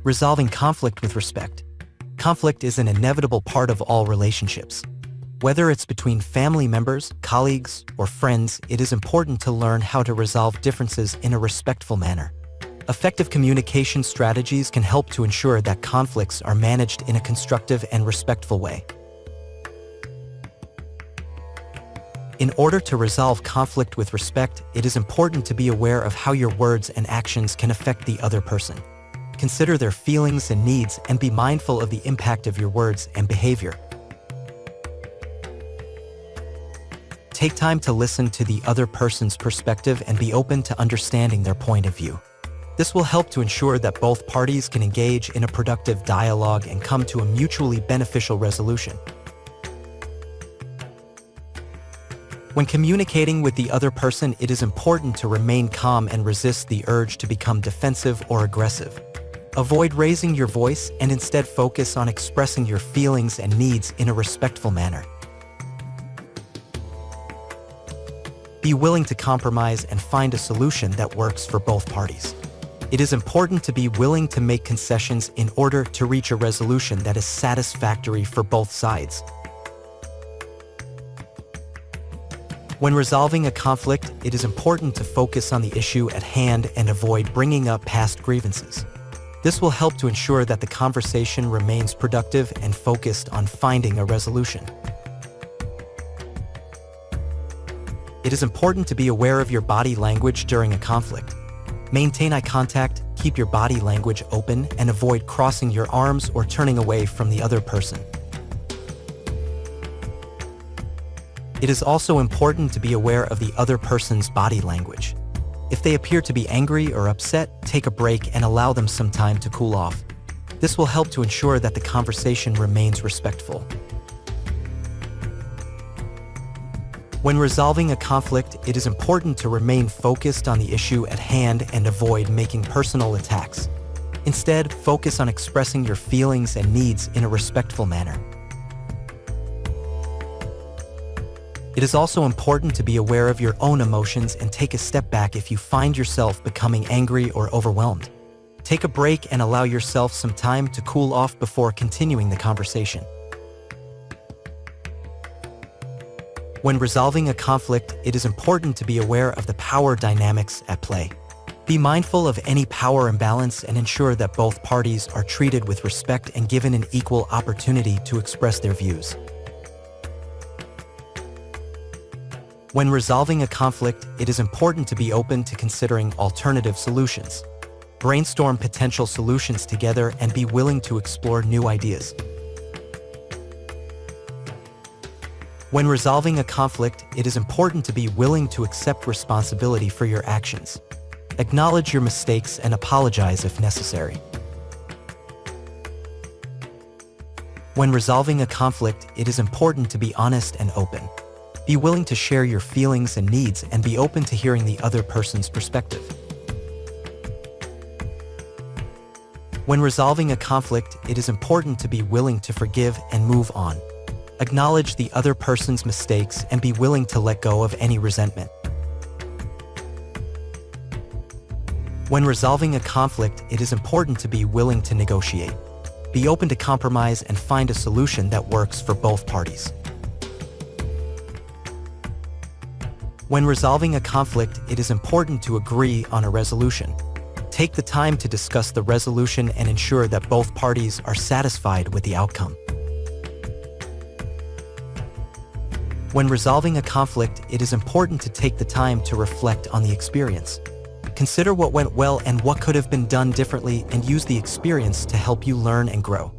Resolving conflict with respect. Conflict is an inevitable part of all relationships. Whether it's between family members, colleagues, or friends, it is important to learn how to resolve differences in a respectful manner. Effective communication strategies can help to ensure that conflicts are managed in a constructive and respectful way. In order to resolve conflict with respect, it is important to be aware of how your words and actions can affect the other person. Consider their feelings and needs and be mindful of the impact of your words and behavior. Take time to listen to the other person's perspective and be open to understanding their point of view. This will help to ensure that both parties can engage in a productive dialogue and come to a mutually beneficial resolution. When communicating with the other person, it is important to remain calm and resist the urge to become defensive or aggressive. Avoid raising your voice and instead focus on expressing your feelings and needs in a respectful manner. Be willing to compromise and find a solution that works for both parties. It is important to be willing to make concessions in order to reach a resolution that is satisfactory for both sides. When resolving a conflict, it is important to focus on the issue at hand and avoid bringing up past grievances. This will help to ensure that the conversation remains productive and focused on finding a resolution. It is important to be aware of your body language during a conflict. Maintain eye contact, keep your body language open, and avoid crossing your arms or turning away from the other person. It is also important to be aware of the other person's body language. If they appear to be angry or upset, take a break and allow them some time to cool off. This will help to ensure that the conversation remains respectful. When resolving a conflict, it is important to remain focused on the issue at hand and avoid making personal attacks. Instead, focus on expressing your feelings and needs in a respectful manner. It is also important to be aware of your own emotions and take a step back if you find yourself becoming angry or overwhelmed. Take a break and allow yourself some time to cool off before continuing the conversation. When resolving a conflict, it is important to be aware of the power dynamics at play. Be mindful of any power imbalance and ensure that both parties are treated with respect and given an equal opportunity to express their views. When resolving a conflict, it is important to be open to considering alternative solutions. Brainstorm potential solutions together and be willing to explore new ideas. When resolving a conflict, it is important to be willing to accept responsibility for your actions. Acknowledge your mistakes and apologize if necessary. When resolving a conflict, it is important to be honest and open. Be willing to share your feelings and needs and be open to hearing the other person's perspective. When resolving a conflict, it is important to be willing to forgive and move on. Acknowledge the other person's mistakes and be willing to let go of any resentment. When resolving a conflict, it is important to be willing to negotiate. Be open to compromise and find a solution that works for both parties. When resolving a conflict, it is important to agree on a resolution. Take the time to discuss the resolution and ensure that both parties are satisfied with the outcome. When resolving a conflict, it is important to take the time to reflect on the experience. Consider what went well and what could have been done differently and use the experience to help you learn and grow.